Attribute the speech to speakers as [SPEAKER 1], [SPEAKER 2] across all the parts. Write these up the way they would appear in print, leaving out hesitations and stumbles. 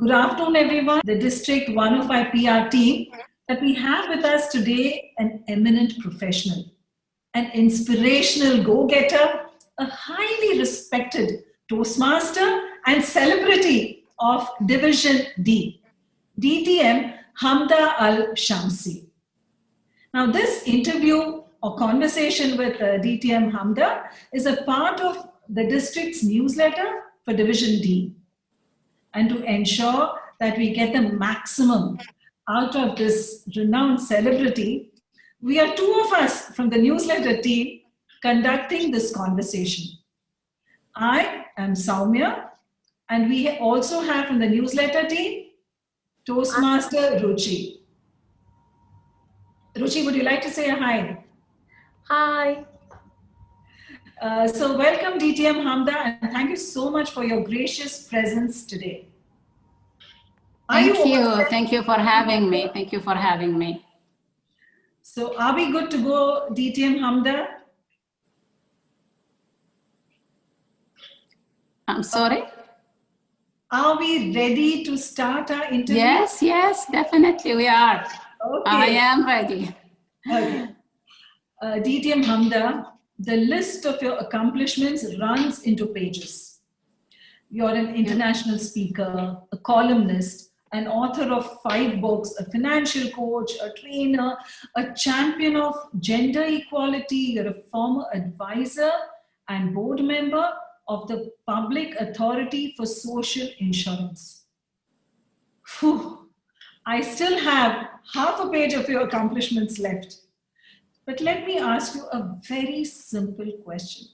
[SPEAKER 1] Good afternoon, everyone. The District 105 PR team that we have with us today, an eminent professional, an inspirational go-getter, a highly respected Toastmaster and celebrity of Division D, DTM Hamda Al-Shamsi. Now, this interview or conversation with DTM Hamda is a part of the district's newsletter for Division D. And to ensure that we get the maximum out of this renowned celebrity, we are two of us from the newsletter team conducting this conversation. I am Soumya, and we also have from the newsletter team, Toastmaster Ruchi. Ruchi, would you like to say a hi?
[SPEAKER 2] Hi.
[SPEAKER 1] So welcome DTM Hamda, and thank you so much for your gracious presence today.
[SPEAKER 3] Thank you for having me. Thank you for having me.
[SPEAKER 1] So are we good to go, DTM Hamda?
[SPEAKER 3] I'm sorry?
[SPEAKER 1] Are we ready to start our interview?
[SPEAKER 3] Yes, definitely we are.
[SPEAKER 1] Okay.
[SPEAKER 3] I am ready.
[SPEAKER 1] Okay. DTM Hamda, the list of your accomplishments runs into pages. You're an international speaker, a columnist, an author of 5 books, a financial coach, a trainer, a champion of gender equality. You're a former advisor and board member of the Public Authority for Social Insurance. Whew. I still have half a page of your accomplishments left. But let me ask you a very simple question.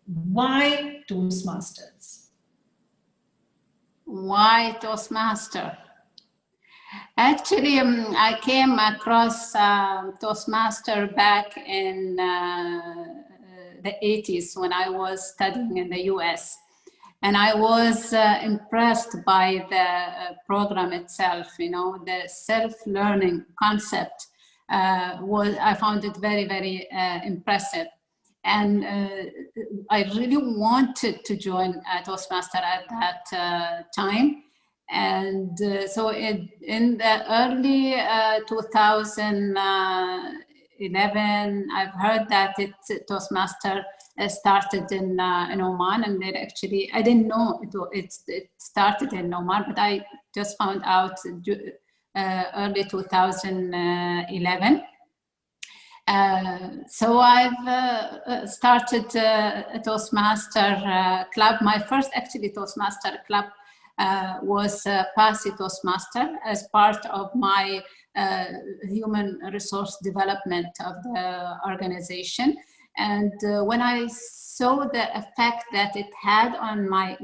[SPEAKER 1] Why Toastmasters?
[SPEAKER 3] Why Toastmaster? Actually, I came across Toastmaster back in the 80s when I was studying in the US. And I was impressed by the program itself, you know, the self-learning concept. I found it very, very impressive. And I really wanted to join Toastmaster at that time. And so in the early 2011, I've heard that Toastmaster started in Oman, and it actually, I didn't know it started in Oman, but I just found out early 2011. So I've started a Toastmaster club. My first actually Toastmaster club was Pasi Toastmaster as part of my human resource development of the organization. And when I saw the effect that it had on my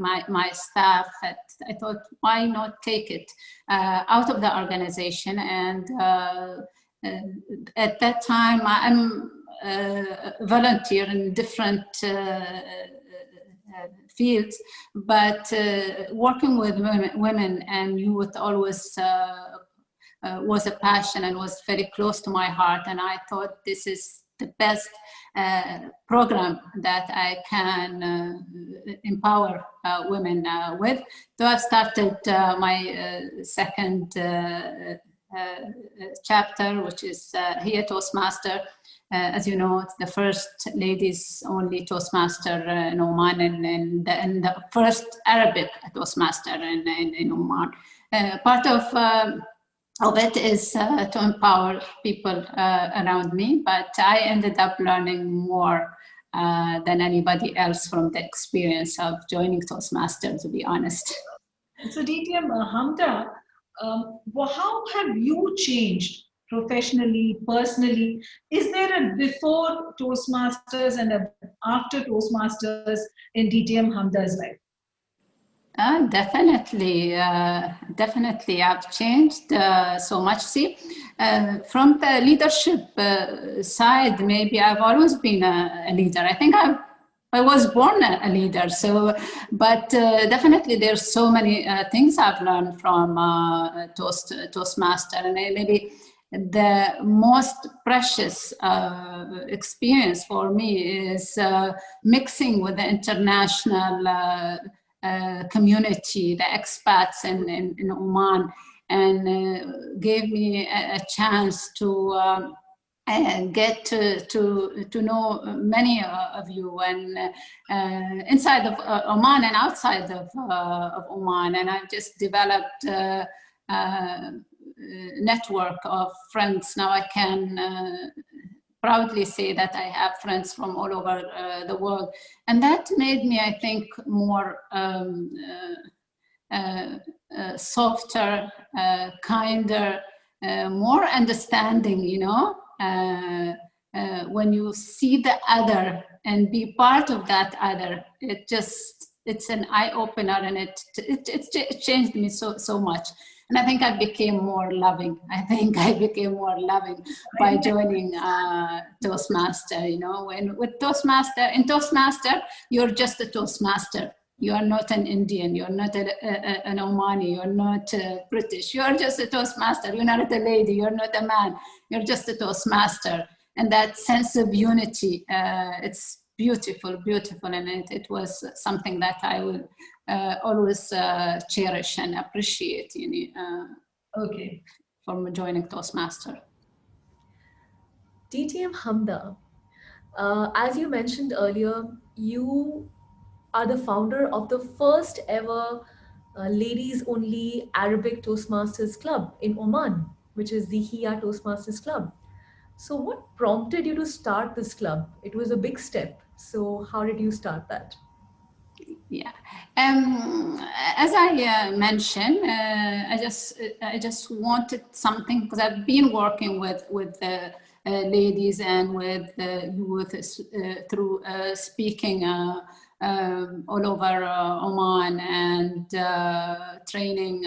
[SPEAKER 3] staff, I thought, why not take it out of the organization? And at that time, I'm a volunteer in different fields, but working with women and youth always was a passion and was very close to my heart. And I thought this is the best program that I can empower women with. So I've started my second chapter, which is here Toastmaster. As you know, it's the first ladies only Toastmaster in Oman, and the first Arabic Toastmaster in Oman. Part of it is to empower people around me, but I ended up learning more than anybody else from the experience of joining Toastmaster, to be honest.
[SPEAKER 1] So DTM Hamda, how have you changed professionally, personally? Is there a before Toastmasters and a after Toastmasters in DTM Hamda's life?
[SPEAKER 3] Definitely I've changed so much. See, from the leadership side, maybe I've always been a leader. I think I was born a leader. So, but definitely there's so many things I've learned from Toastmaster, and maybe the most precious experience for me is mixing with the international community, the expats in Oman, and gave me a chance to get to know many of you, and inside of Oman and outside of Oman. And I've just developed a network of friends. Now I can proudly say that I have friends from all over the world. And that made me, I think, more softer, kinder, more understanding, you know. When you see the other and be part of that other, it's an eye-opener, and it changed me so much. And I think I became more loving. By joining Toastmaster, you know. And with Toastmaster, in Toastmaster, you're just a Toastmaster. You are not an Indian, you're not an Omani, you're not British, you're just a Toastmaster. You're not a lady, you're not a man, you're just a Toastmaster. And that sense of unity, it's beautiful, and it was something that I will always cherish and appreciate, you know, from joining Toastmaster.
[SPEAKER 2] DTM Hamda, as you mentioned earlier, you are the founder of the first ever ladies only Arabic Toastmasters Club in Oman, which is the HIA Toastmasters Club. So what prompted you to start this club? It was a big step. So how did you start that?
[SPEAKER 3] Yeah, as I mentioned, I just wanted something, because I've been working with the ladies and with the youth through speaking all over Oman and training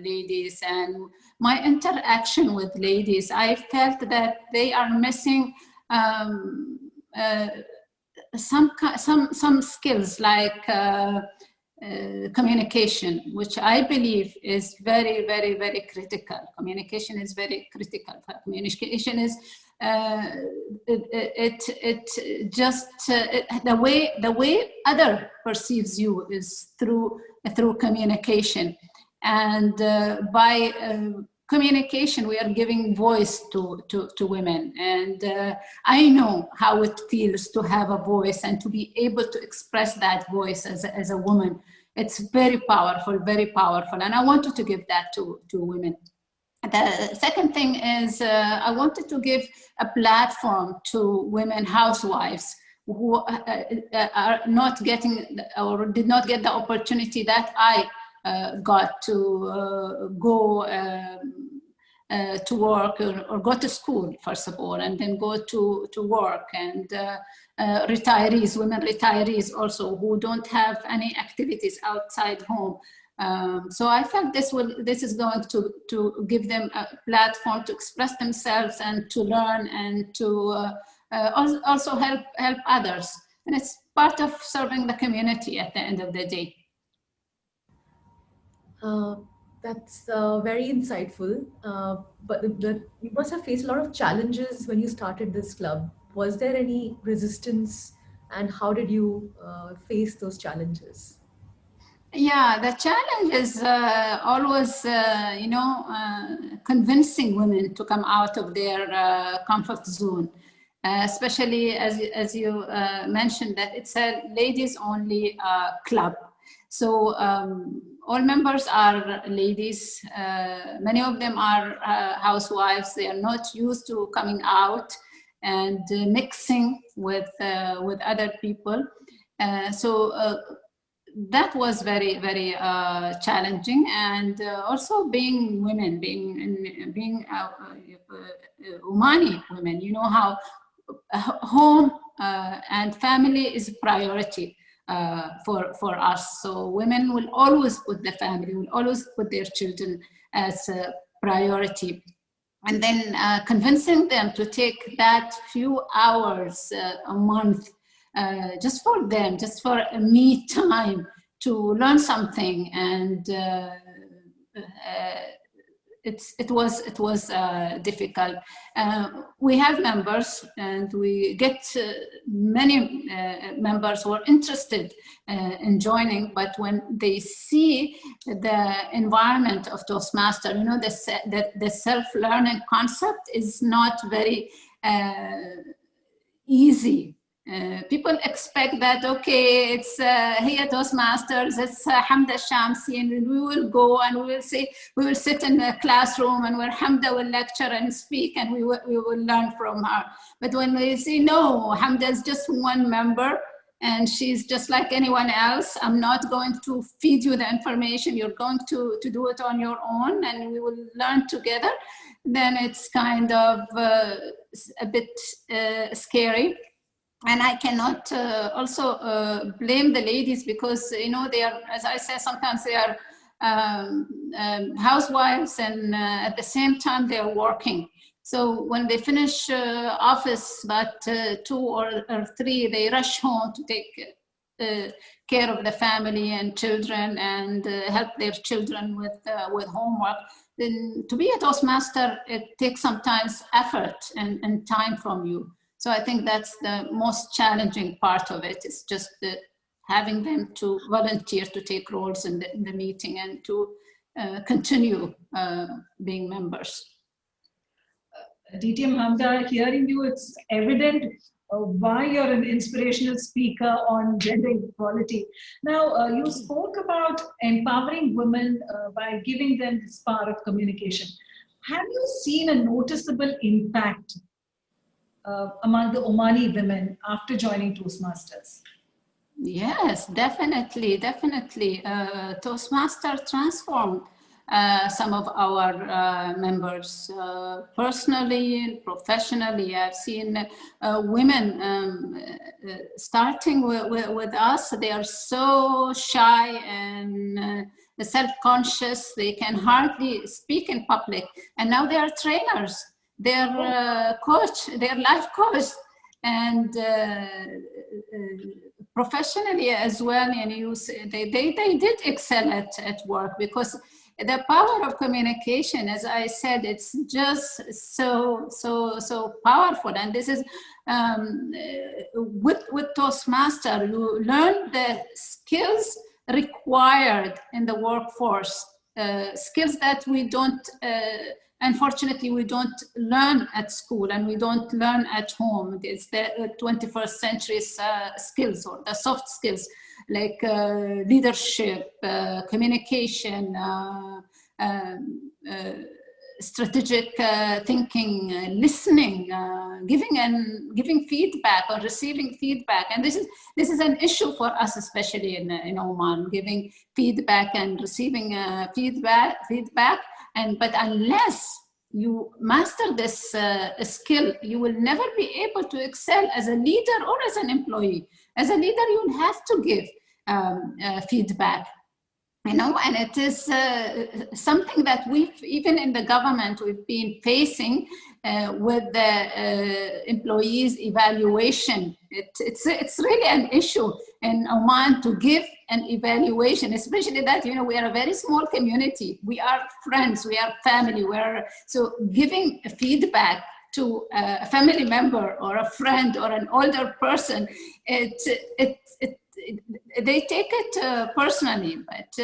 [SPEAKER 3] ladies, and my interaction with ladies, I felt that they are missing some skills like communication, which I believe is very critical. Communication is very critical. Communication is the way other perceives you is through communication, and by communication we are giving voice to women, and I know how it feels to have a voice and to be able to express that voice as a woman. It's very powerful, and I wanted to give that to women. The second thing is I wanted to give a platform to women housewives who are not getting or did not get the opportunity that I got to go to work or go to school, first of all, and then go to work, and retirees, women retirees also, who don't have any activities outside home. So I felt this is going to give them a platform to express themselves and to learn and to also help others. And it's part of serving the community at the end of the day.
[SPEAKER 2] That's very insightful. But you must have faced a lot of challenges when you started this club. Was there any resistance, and how did you face those challenges?
[SPEAKER 3] Yeah, the challenge is always, convincing women to come out of their comfort zone, especially as you mentioned that it's a ladies-only club. So all members are ladies. Many of them are housewives. They are not used to coming out and mixing with other people. So that was very challenging, and also being women, being Omani women, you know how home and family is a priority for us. So women will always put the family, will always put their children as a priority, and then convincing them to take that few hours a month just for them, just for a me time to learn something, and it was difficult. We have members, and we get many members who are interested in joining, but when they see the environment of Toastmaster, you know, the self-learning concept is not very easy. People expect that, okay, it's here Toastmasters, it's Hamda Shamsi, and we will go and we will sit in the classroom and where Hamda will lecture and speak, and we will learn from her. But when we say, no, Hamda is just one member and she's just like anyone else, I'm not going to feed you the information, you're going to do it on your own and we will learn together, then it's kind of a bit scary. And I cannot also blame the ladies, because, you know, they are, as I say, sometimes they are housewives, and at the same time they are working. So when they finish office about 2 or 3, they rush home to take care of the family and children and help their children with homework. Then to be a Toastmaster, it takes sometimes effort and time from you. So I think that's the most challenging part of it, is just having them to volunteer to take roles in the meeting and to continue being members.
[SPEAKER 1] DTM Hamda, hearing you, it's evident why you're an inspirational speaker on gender equality. Now, you spoke about empowering women by giving them this power of communication. Have you seen a noticeable impact among the Omani women after joining Toastmasters?
[SPEAKER 3] Yes, definitely. Toastmaster transformed some of our members personally and professionally. I've seen women starting with us. They are so shy and self-conscious. They can hardly speak in public, and now they are trainers. They're coach, they're life coach, and professionally as well. And they did excel at work, because the power of communication, as I said, it's just so powerful. And this is with Toastmaster, you learn the skills required in the workforce, skills that we don't. Unfortunately, we don't learn at school and we don't learn at home. It's the 21st century skills, or the soft skills, like leadership, communication, strategic thinking, listening, giving feedback or receiving feedback. And this is an issue for us, especially in Oman, giving feedback and receiving feedback. But unless you master this skill, you will never be able to excel as a leader or as an employee. As a leader, you'll have to give feedback, you know, and it is something that even in the government, we've been facing with the employees' evaluation. It's really an issue in Oman to give an evaluation, especially that, you know, we are a very small community. We are friends, we are family. So giving feedback to a family member or a friend or an older person, they take it personally. But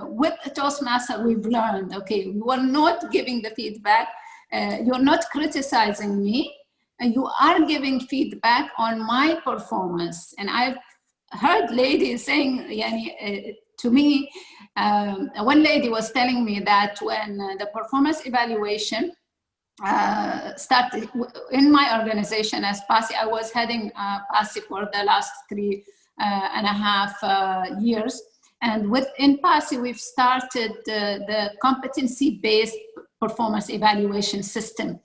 [SPEAKER 3] with Toastmaster, we've learned, okay, you are not giving the feedback, you're not criticizing me, and you are giving feedback on my performance. And I've heard ladies saying to me, one lady was telling me that when the performance evaluation started in my organization as PASI, I was heading PASI for the last 3.5 years. And within PASI, we've started the competency-based performance evaluation system.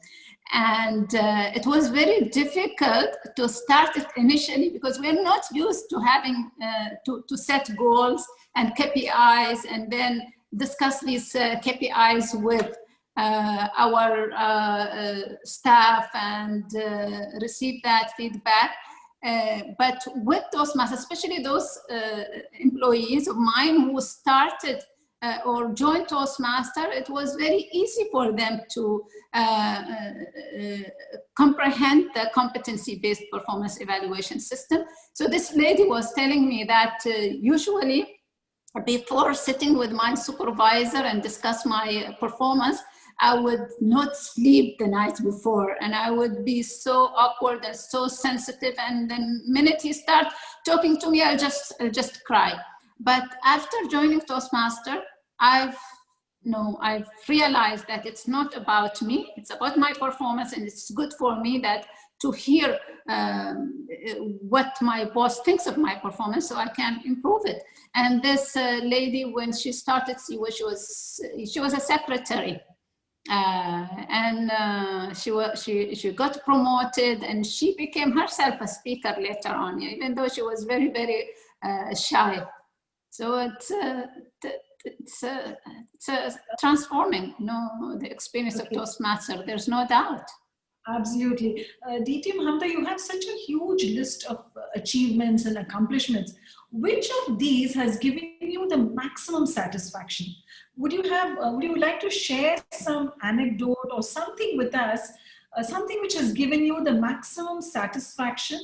[SPEAKER 3] And it was very difficult to start it initially, because we're not used to having to set goals and KPIs and then discuss these KPIs with our staff and receive that feedback. But with Toastmasters, especially those employees of mine who started or joined Toastmaster, it was very easy for them to comprehend the competency-based performance evaluation system. So this lady was telling me that usually before sitting with my supervisor and discuss my performance, I would not sleep the night before, and I would be so awkward and so sensitive. And the minute he starts talking to me, I'll just cry. But after joining Toastmaster, I've realized that it's not about me, it's about my performance, and it's good for me that to hear what my boss thinks of my performance so I can improve it. And this lady, when she started, she was a secretary. She got promoted, and she became herself a speaker later on, even though she was very, very shy. So it's transforming, the experience of Toastmaster. There's no doubt.
[SPEAKER 1] Absolutely. DT Hamda, you have such a huge list of achievements and accomplishments. Which of these has given you the maximum satisfaction? Would you like to share some anecdote or something with us, something which has given you the maximum satisfaction?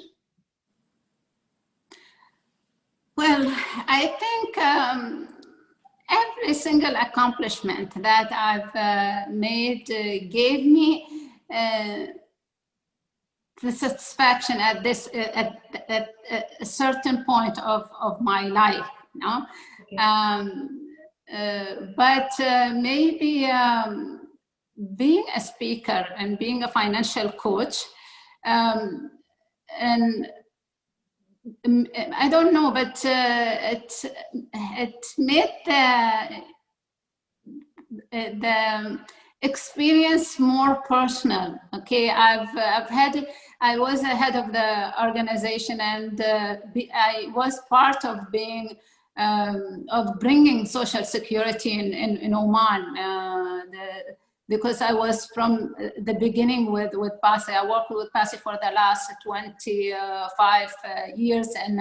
[SPEAKER 3] Well, I think every single accomplishment that I've made gave me the satisfaction at a certain point of my life, Okay. But maybe being a speaker and being a financial coach, and I don't know, but it made the experience more personal. Okay, I was the head of the organization, and I was part of being of bringing social security in Oman. Because I was from the beginning with PASI. I worked with PASI for the last 25 years, and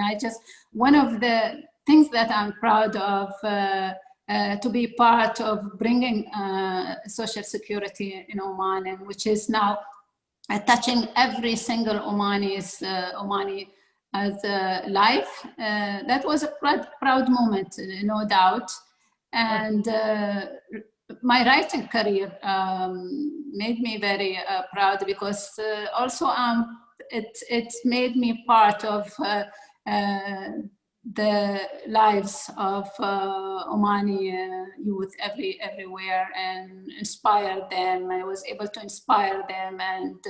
[SPEAKER 3] one of the things that I'm proud of to be part of bringing social security in Oman, and which is now touching every single Omani life. That was a proud moment, no doubt. And my writing career made me very proud, because also it made me part of the lives of Omani youth everywhere, and inspire them. I was able to inspire them and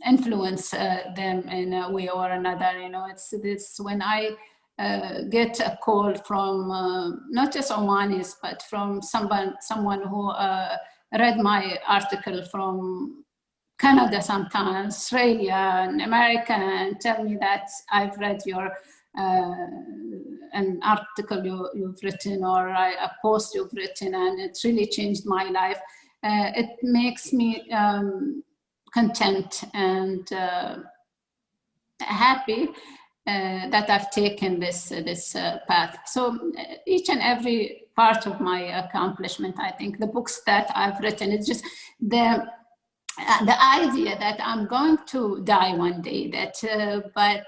[SPEAKER 3] influence them in a way or another. It's when I get a call from not just Omanis, but from someone who read my article from Canada, sometimes Australia and America, and tell me that I've read your an article you've written, or a post you've written, and it really changed my life. It makes me content and happy that I've taken this path. So each and every part of my accomplishment, I think the books that I've written, it's just the idea that I'm going to die one day, but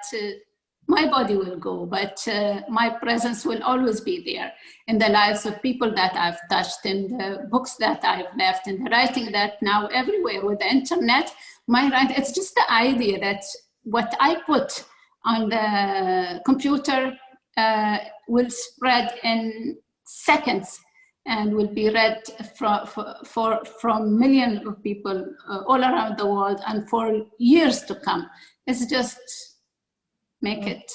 [SPEAKER 3] my body will go, but my presence will always be there in the lives of people that I've touched, in the books that I've left, in the writing that now everywhere with the internet, it's just the idea that what I put on the computer will spread in seconds and will be read from millions of people all around the world and for years to come. It's just make it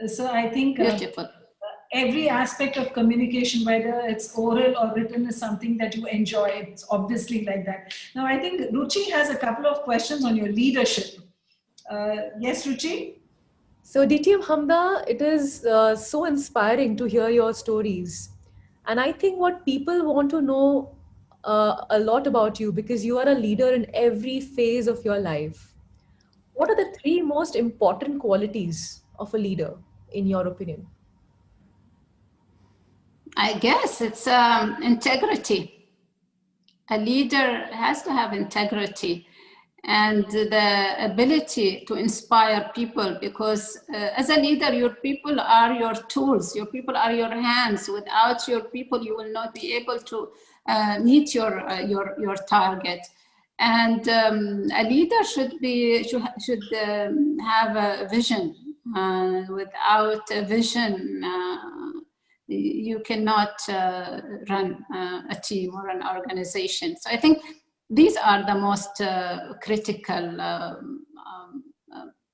[SPEAKER 1] so I think
[SPEAKER 3] beautiful.
[SPEAKER 1] Every aspect of communication, whether it's oral or written, is something that you enjoy. It's obviously like that. Now, I think Ruchi has a couple of questions on your leadership. Yes, Ruchi?
[SPEAKER 2] So, DTM Hamda, it is so inspiring to hear your stories. And I think what people want to know a lot about you, because you are a leader in every phase of your life. What are the 3 most important qualities of a leader, in your opinion?
[SPEAKER 3] I guess it's integrity. A leader has to have integrity and the ability to inspire people, because as a leader, your people are your tools, your people are your hands. Without your people, you will not be able to meet your target. And a leader should have a vision. Without a vision, you cannot run a team or an organization. So I think these are the most critical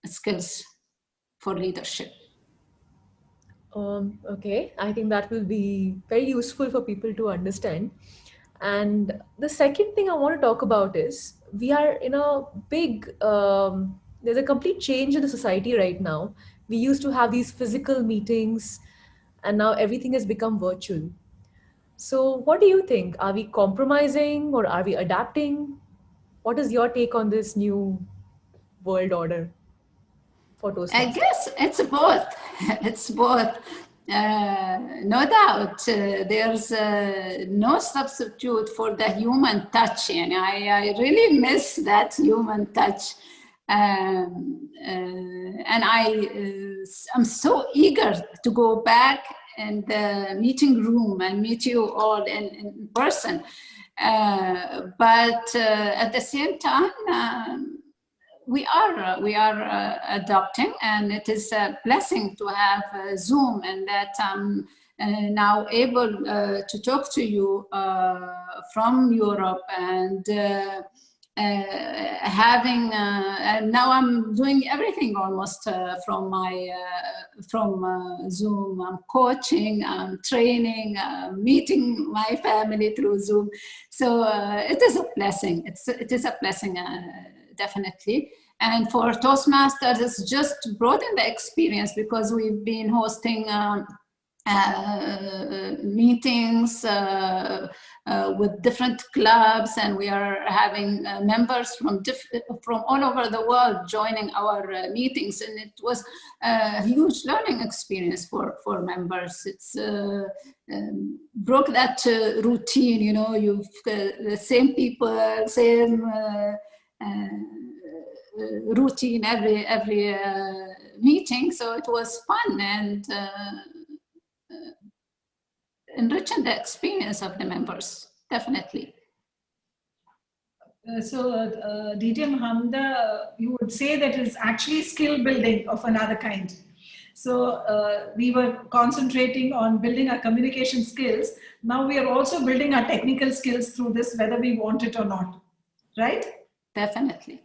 [SPEAKER 3] skills for leadership.
[SPEAKER 2] Okay, I think that will be very useful for people to understand. And the second thing I want to talk about is we are in a big, there's a complete change in the society right now. We used to have these physical meetings and now everything has become virtual. So what do you think? Are we compromising or are we adapting? What is your take on this new world order for Toastmasters?
[SPEAKER 3] I guess it's both. It's both. No doubt, there's no substitute for the human touch, and I really miss that human touch. And I'm so eager to go back in the meeting room and meet you all in person. But at the same time, we are adopting, and it is a blessing to have Zoom, and that I'm now able to talk to you from Europe, and having and now I'm doing everything almost from Zoom. I'm coaching, I'm training, meeting my family through Zoom. So it is a blessing. It is a blessing. Definitely. And for Toastmasters, it's just broadened the experience, because we've been hosting meetings with different clubs, and we are having members from all over the world joining our meetings, and it was a huge learning experience for members. It's broke that routine, you know, you've the same people, same routine every meeting, so it was fun and enriching the experience of the members, definitely.
[SPEAKER 1] DTM Hamda, you would say that it's actually skill building of another kind. So we were concentrating on building our communication skills. Now we are also building our technical skills through this, whether we want it or not, right?
[SPEAKER 3] Definitely.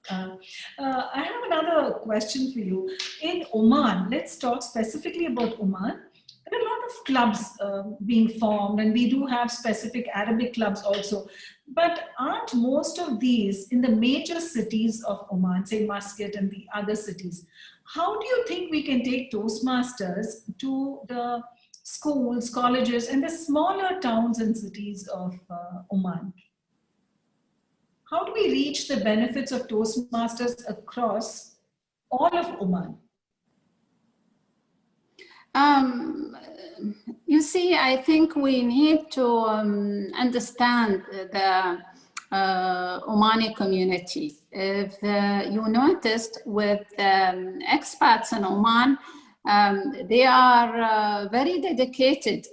[SPEAKER 1] I have another question for you. In Oman, let's talk specifically about Oman. There are a lot of clubs being formed, and we do have specific Arabic clubs also. But aren't most of these in the major cities of Oman, say Muscat and the other cities? How do you think we can take Toastmasters to the schools, colleges, and the smaller towns and cities of Oman? How do we reach the benefits of Toastmasters across all of Oman?
[SPEAKER 3] You see, I think we need to understand the Omani community. If you noticed with expats in Oman, they are very dedicated,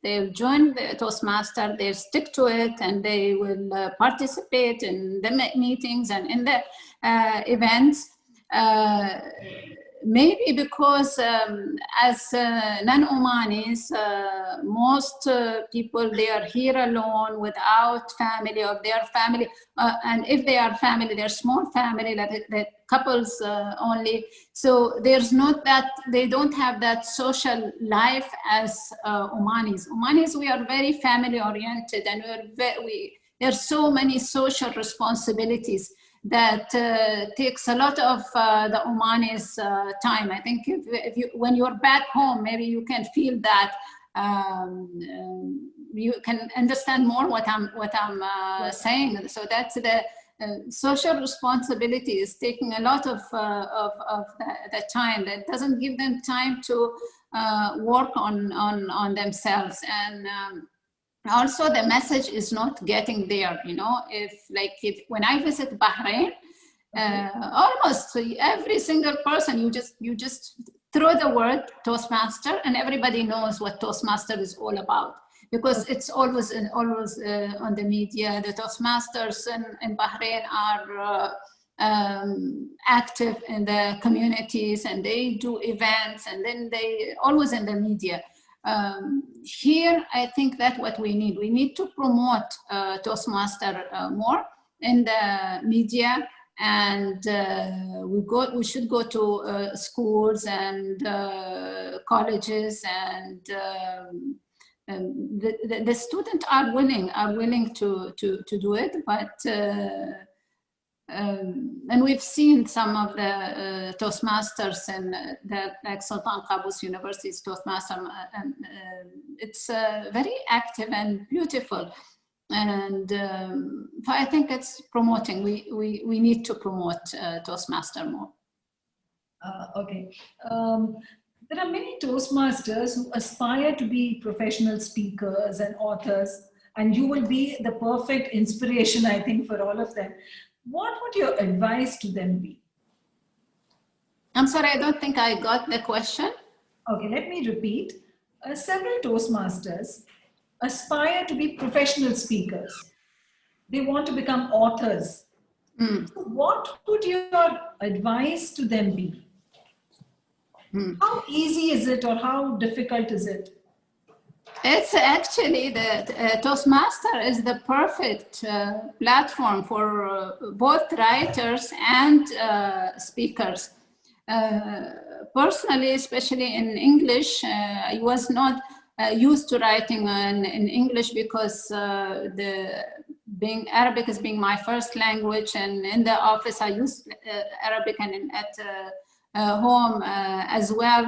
[SPEAKER 3] They'll join the Toastmaster, they'll stick to it, and they will participate in the meetings and in the events. Maybe because as non-Omanis, most people, they are here alone without family or their family. And if they are family, they're small family, that couples only. So there's not that, they don't have that social life as Omanis. Omanis, we are very family oriented, and there's so many social responsibilities that takes a lot of the Omanis' time. I think if you, when you're back home, maybe you can feel that, you can understand more what I'm saying. So that's social responsibility is taking a lot of the time. That doesn't give them time to work on themselves. And also the message is not getting there, you know. When I visit Bahrain, almost every single person, you just throw the word Toastmaster and everybody knows what Toastmaster is all about, because it's always on the media. The Toastmasters in Bahrain are active in the communities, and they do events, and then they always in the media. Here, I think that what we need to promote Toastmaster more in the media, and we should go to schools and colleges, and the students are willing to do it, but and we've seen some of the Toastmasters in like Sultan Qaboos University's Toastmaster, and it's very active and beautiful. And I think it's promoting. We need to promote Toastmaster more.
[SPEAKER 1] Okay. There are many Toastmasters who aspire to be professional speakers and authors, and you will be the perfect inspiration, I think, for all of them. What would your advice to them be?
[SPEAKER 3] I'm sorry, I don't think I got the question.
[SPEAKER 1] Okay, let me repeat. Several Toastmasters aspire to be professional speakers. They want to become authors. So what would your advice to them be? How easy is it, or how difficult is it?
[SPEAKER 3] It's actually the Toastmaster is the perfect platform for both writers and speakers. Personally, especially in English, I was not used to writing in English, because being Arabic as being my first language, and in the office I used Arabic, and at home as well.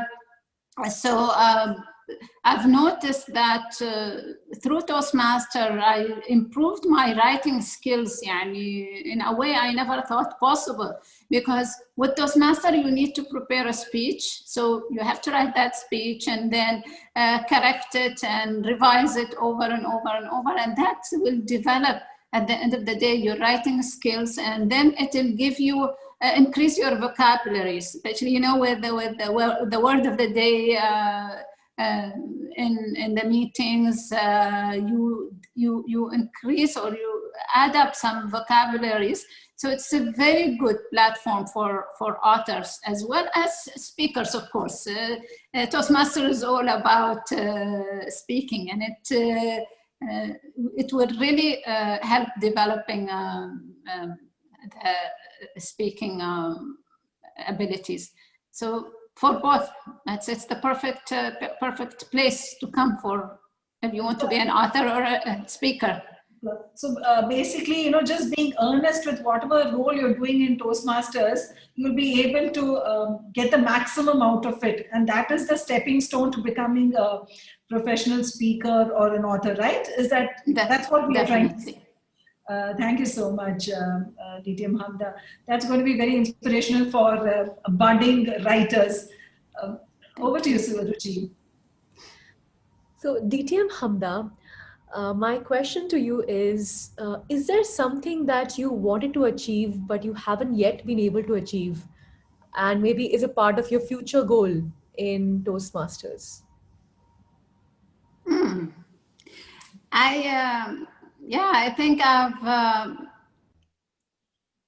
[SPEAKER 3] So I've noticed that through Toastmaster, I improved my writing skills, in a way I never thought possible. Because with Toastmaster, you need to prepare a speech. So you have to write that speech and then correct it and revise it over and over and over. And that will develop at the end of the day your writing skills. And then it will give you, increase your vocabulary, especially, with the word of the day. In the meetings, you increase, or you add up some vocabularies. So it's a very good platform for authors as well as speakers, of course. Toastmaster is all about speaking, and it would really help developing the speaking abilities. So for both, it's the perfect place to come for if you want to be an author or a speaker.
[SPEAKER 1] So basically, just being earnest with whatever role you're doing in Toastmasters, you'll be able to get the maximum out of it. And that is the stepping stone to becoming a professional speaker or an author, right? That's what we are trying to say. Thank you so much, DTM Hamda. That's going to be very inspirational for budding writers. Over to you, Ruchi.
[SPEAKER 2] So, DTM Hamda, my question to you is there something that you wanted to achieve but you haven't yet been able to achieve, and maybe is a part of your future goal in Toastmasters?
[SPEAKER 3] I think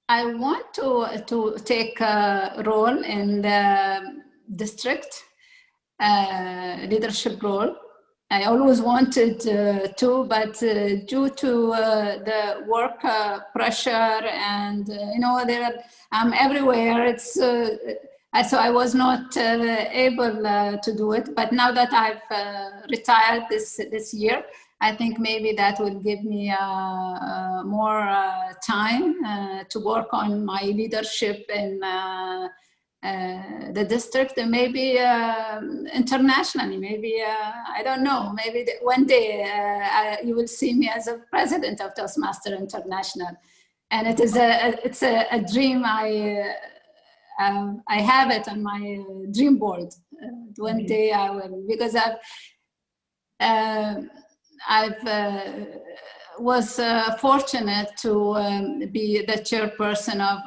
[SPEAKER 3] I want to take a role in the district leadership role. I always wanted to, but due to the work pressure and I'm everywhere. So I was not able to do it. But now that I've retired this year, I think maybe that will give me more time to work on my leadership in the district, and maybe internationally. Maybe I don't know. Maybe one day you will see me as a president of Toastmasters International. and it's a dream. I have it on my dream board. One day I will, because I've was fortunate to be the chairperson of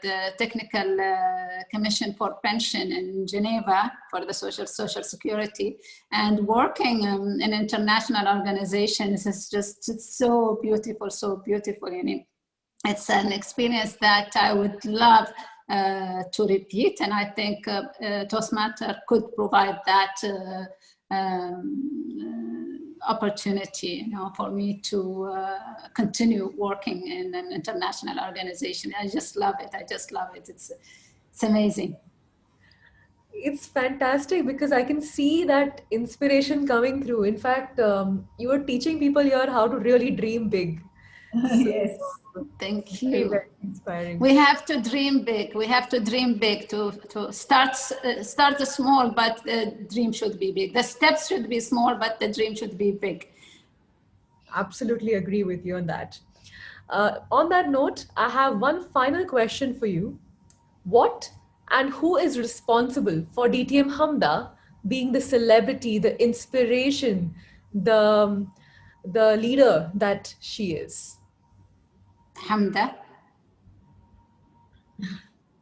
[SPEAKER 3] the Technical Commission for Pension in Geneva for the Social Security, and working in international organizations is just so beautiful, so beautiful. And it's an experience that I would love to repeat, and I think Toastmaster could provide that opportunity, for me to continue working in an international organization. I just love it. It's amazing.
[SPEAKER 2] It's fantastic because I can see that inspiration coming through. In fact, you are teaching people here how to really dream big.
[SPEAKER 1] Yes.
[SPEAKER 3] Thank you.
[SPEAKER 2] Very inspiring.
[SPEAKER 3] We have to dream big. We have to dream big to start small, but the dream should be big. The steps should be small, but the dream should be big.
[SPEAKER 2] Absolutely agree with you on that. On that note, I have one final question for you. What and who is responsible for DTM Hamda being the celebrity, the inspiration, the leader that she is?
[SPEAKER 3] Hamda?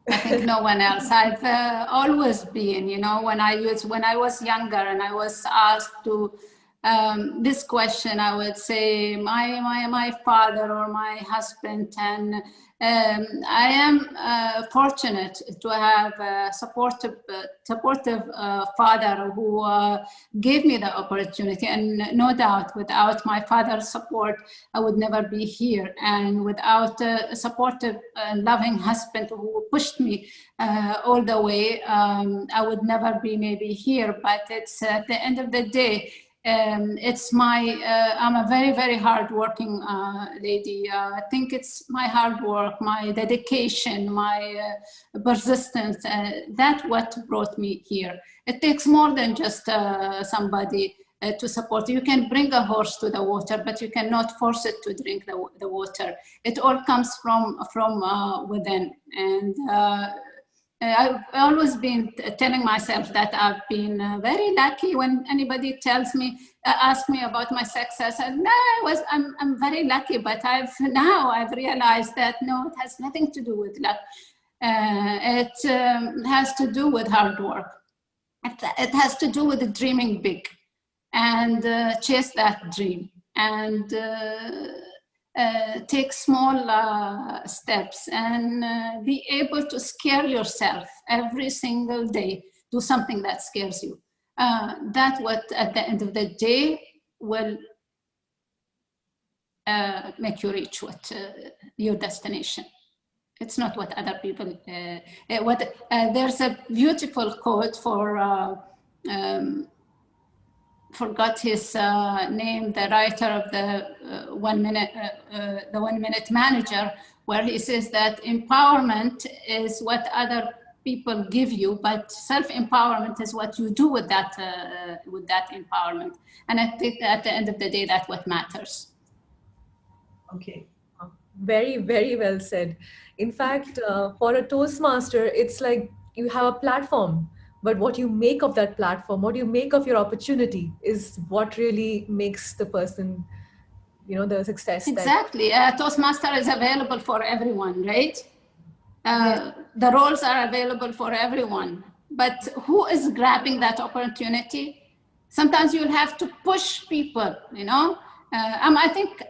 [SPEAKER 3] I think no one else. I've always been, when I was younger and I was asked to this question, I would say my father or my husband, and I am fortunate to have a supportive father who gave me the opportunity, and no doubt without my father's support I would never be here, and without a supportive and loving husband who pushed me all the way, I would never be maybe here. But it's at the end of the day, it's I'm a very, very hard-working lady. I think it's my hard work, my dedication, my persistence, that's what brought me here. It takes more than just somebody to support. You can bring a horse to the water, but you cannot force it to drink the water. It all comes from within. And I've always been telling myself that I've been very lucky. When anybody asks me about my success, I'm very lucky. But I've realized that no, it has nothing to do with luck. It has to do with hard work. It has to do with dreaming big and chase that dream and take small steps and be able to scare yourself every single day. Do something that scares you. That's what at the end of the day will make you reach your destination. It's not what other people, there's a beautiful quote forgot his name, the writer of the 1 Minute Manager, where he says that empowerment is what other people give you, but self-empowerment is what you do with that empowerment. And I think at the end of the day, that's what matters.
[SPEAKER 2] Okay. Very, very well said. In fact, for a Toastmaster, it's like you have a platform, but what you make of that platform, what you make of your opportunity is what really makes the person, the success.
[SPEAKER 3] Exactly. Toastmaster is available for everyone, right? The roles are available for everyone, but who is grabbing that opportunity? Sometimes you'll have to push people, I think,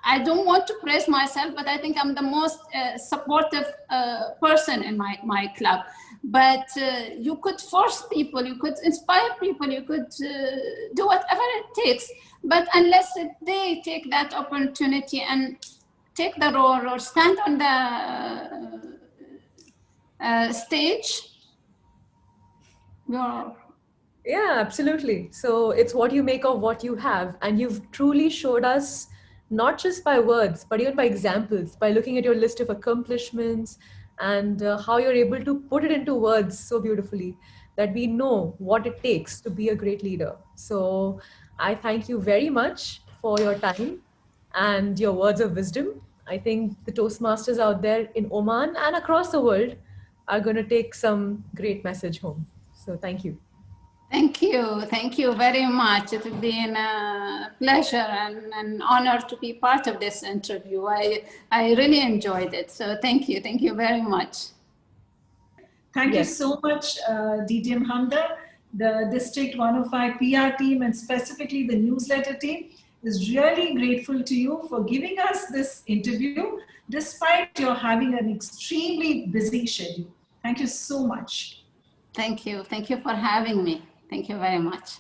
[SPEAKER 3] I don't want to praise myself, but I think I'm the most supportive person in my club. But you could force people, you could inspire people, you could do whatever it takes. But unless they take that opportunity and take the role or stand on the stage,
[SPEAKER 2] Yeah, absolutely. So it's what you make of what you have. And you've truly showed us, not just by words, but even by examples, by looking at your list of accomplishments and how you're able to put it into words so beautifully that we know what it takes to be a great leader. So I thank you very much for your time and your words of wisdom. I think the Toastmasters out there in Oman and across the world are going to take some great message home. So thank you.
[SPEAKER 3] Thank you. Thank you very much. It has been a pleasure and an honor to be part of this interview. I really enjoyed it. So thank you. Thank you very much.
[SPEAKER 1] Thank you so much, DTM Hamda. The District 105 PR team and specifically the newsletter team is really grateful to you for giving us this interview despite your having an extremely busy schedule. Thank you so much.
[SPEAKER 3] Thank you. Thank you for having me. Thank you very much.